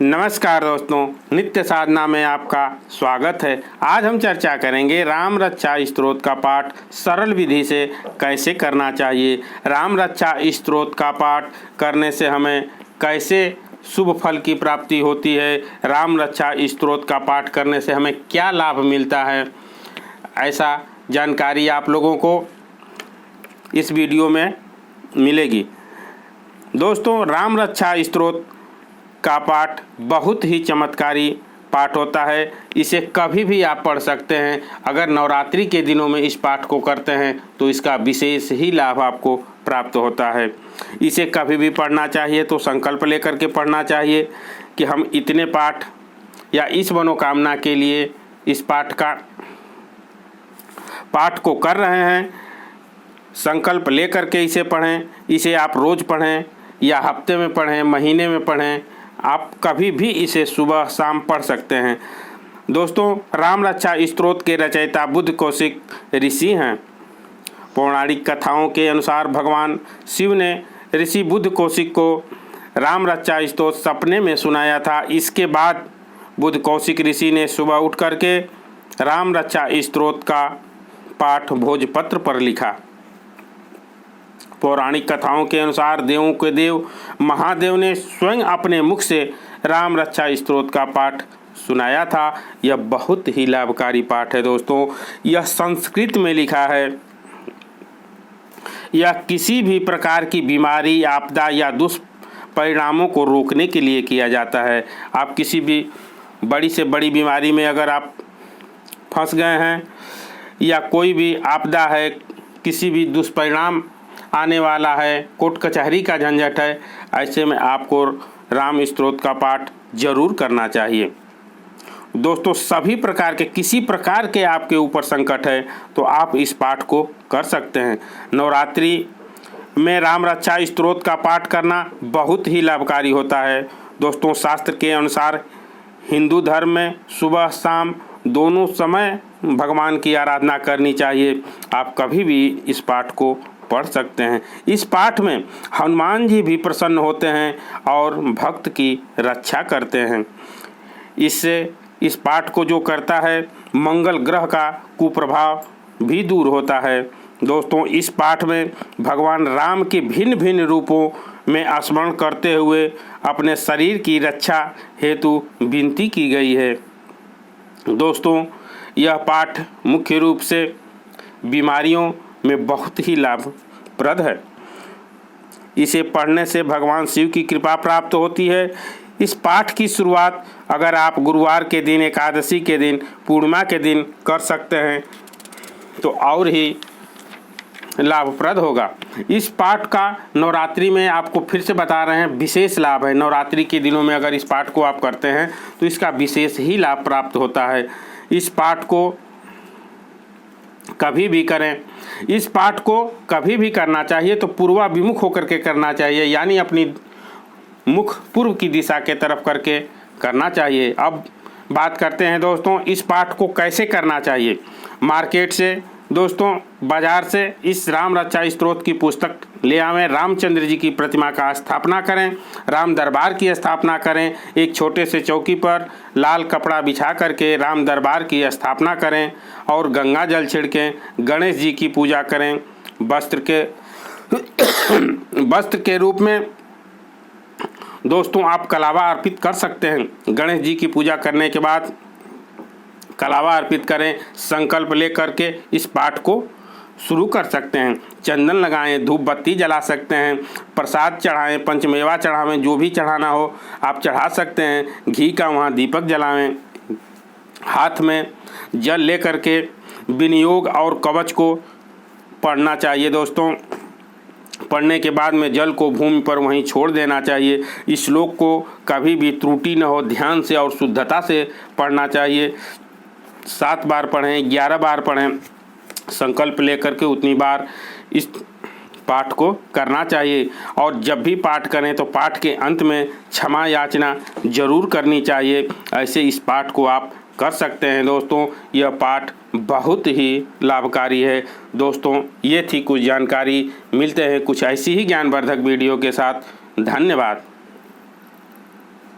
नमस्कार दोस्तों, नित्य साधना में आपका स्वागत है। आज हम चर्चा करेंगे राम रक्षा स्तोत्र का पाठ सरल विधि से कैसे करना चाहिए। राम रक्षा स्तोत्र का पाठ करने से हमें कैसे शुभ फल की प्राप्ति होती है, राम रक्षा स्तोत्र का पाठ करने से हमें क्या लाभ मिलता है, ऐसा जानकारी आप लोगों को इस वीडियो में मिलेगी। दोस्तों, राम रक्षा स्तोत्र का पाठ बहुत ही चमत्कारी पाठ होता है। इसे कभी भी आप पढ़ सकते हैं। अगर नवरात्रि के दिनों में इस पाठ को करते हैं तो इसका विशेष ही लाभ आपको प्राप्त होता है। इसे कभी भी पढ़ना चाहिए तो संकल्प लेकर के पढ़ना चाहिए कि हम इतने पाठ या इस मनोकामना के लिए इस पाठ को कर रहे हैं। संकल्प लेकर के इसे पढ़ें। इसे आप रोज़ पढ़ें या हफ्ते में पढ़ें, महीने में पढ़ें, आप कभी भी इसे सुबह शाम पढ़ सकते हैं। दोस्तों, राम रक्षा स्तोत्र के रचयिता बुद्ध कौशिक ऋषि हैं। पौराणिक कथाओं के अनुसार भगवान शिव ने ऋषि बुद्ध कौशिक को राम रक्षा स्तोत्र सपने में सुनाया था। इसके बाद बुद्ध कौशिक ऋषि ने सुबह उठ करके राम रक्षा स्तोत्र का पाठ भोजपत्र पर लिखा। पौराणिक कथाओं के अनुसार देवों के देव महादेव ने स्वयं अपने मुख से राम रक्षा स्तोत्र का पाठ सुनाया था। यह बहुत ही लाभकारी पाठ है। दोस्तों, यह संस्कृत में लिखा है। यह किसी भी प्रकार की बीमारी, आपदा या दुष्परिणामों को रोकने के लिए किया जाता है। आप किसी भी बड़ी से बड़ी बीमारी में अगर आप फंस गए हैं या कोई भी आपदा है, किसी भी दुष्परिणाम आने वाला है, कोर्ट कचहरी का झंझट है, ऐसे में आपको राम स्तोत्र का पाठ जरूर करना चाहिए। दोस्तों, सभी प्रकार के किसी प्रकार के आपके ऊपर संकट है तो आप इस पाठ को कर सकते हैं। नवरात्रि में राम रक्षा स्तोत्र का पाठ करना बहुत ही लाभकारी होता है। दोस्तों, शास्त्र के अनुसार हिंदू धर्म में सुबह शाम दोनों समय भगवान की आराधना करनी चाहिए। आप कभी भी इस पाठ को पढ़ सकते हैं। इस पाठ में हनुमान जी भी प्रसन्न होते हैं और भक्त की रक्षा करते हैं। इससे इस पाठ को जो करता है मंगल ग्रह का कुप्रभाव भी दूर होता है। दोस्तों, इस पाठ में भगवान राम के भिन्न भिन्न रूपों में स्मरण करते हुए अपने शरीर की रक्षा हेतु विनती की गई है। दोस्तों, यह पाठ मुख्य रूप से बीमारियों में बहुत ही लाभप्रद है। इसे पढ़ने से भगवान शिव की कृपा प्राप्त होती है। इस पाठ की शुरुआत अगर आप गुरुवार के दिन, एकादशी के दिन, पूर्णिमा के दिन कर सकते हैं तो और ही लाभप्रद होगा। इस पाठ का नवरात्रि में आपको फिर से बता रहे हैं विशेष लाभ है। नवरात्रि के दिनों में अगर इस पाठ को आप करते हैं तो इसका विशेष ही लाभ प्राप्त होता है। इस पाठ को कभी भी करें। इस पाठ को कभी भी करना चाहिए तो पूर्वाभिमुख होकर के करना चाहिए, यानी अपनी मुख पूर्व की दिशा के तरफ करके करना चाहिए। अब बात करते हैं दोस्तों, इस पाठ को कैसे करना चाहिए। मार्केट से, दोस्तों बाजार से इस राम रक्षा स्तोत्र की पुस्तक ले आवें। रामचंद्र जी की प्रतिमा का स्थापना करें, राम दरबार की स्थापना करें। एक छोटे से चौकी पर लाल कपड़ा बिछा करके राम दरबार की स्थापना करें और गंगा जल छिड़कें। गणेश जी की पूजा करें। वस्त्र के रूप में दोस्तों आप कलावा अर्पित कर सकते हैं। गणेश जी की पूजा करने के बाद कलावा अर्पित करें। संकल्प ले करके इस पाठ को शुरू कर सकते हैं। चंदन लगाएं, धूप बत्ती जला सकते हैं, प्रसाद चढ़ाएं, पंचमेवा चढ़ावें, जो भी चढ़ाना हो आप चढ़ा सकते हैं। घी का वहाँ दीपक जलावें। हाथ में जल ले करके विनियोग और कवच को पढ़ना चाहिए। दोस्तों, पढ़ने के बाद में जल को भूमि पर वहीं छोड़ देना चाहिए। इस श्लोक को कभी भी त्रुटि न हो, ध्यान से और शुद्धता से पढ़ना चाहिए। 7 बार पढ़ें, 11 बार पढ़ें। संकल्प लेकर के उतनी बार इस पाठ को करना चाहिए। और जब भी पाठ करें तो पाठ के अंत में क्षमा याचना जरूर करनी चाहिए। ऐसे इस पाठ को आप कर सकते हैं। दोस्तों, यह पाठ बहुत ही लाभकारी है। दोस्तों, ये थी कुछ जानकारी। मिलते हैं कुछ ऐसी ही ज्ञानवर्धक वीडियो के साथ। धन्यवाद।